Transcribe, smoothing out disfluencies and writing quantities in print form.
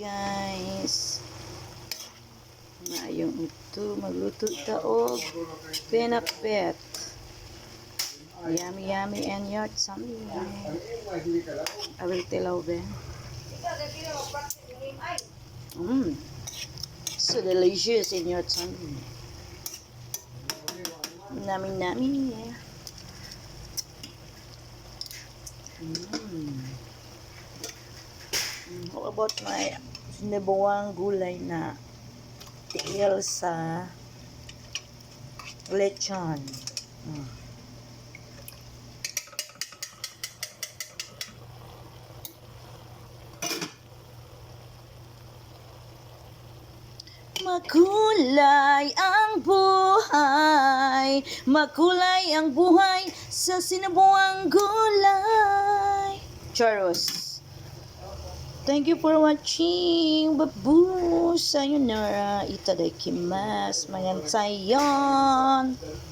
guys. Ngayong ito, magluto taog pinakbet. Yummy, yummy, and yard something. I will tell over. So delicious in your tongue. Nami, nami. How about my sinibuang gulay na tiil sa lechon? Makulay ang buhay, makulay ang buhay sa sinibuang gulay. Charos. Thank you for watching. Babu, sayonara, itadakimasu, mangansayon.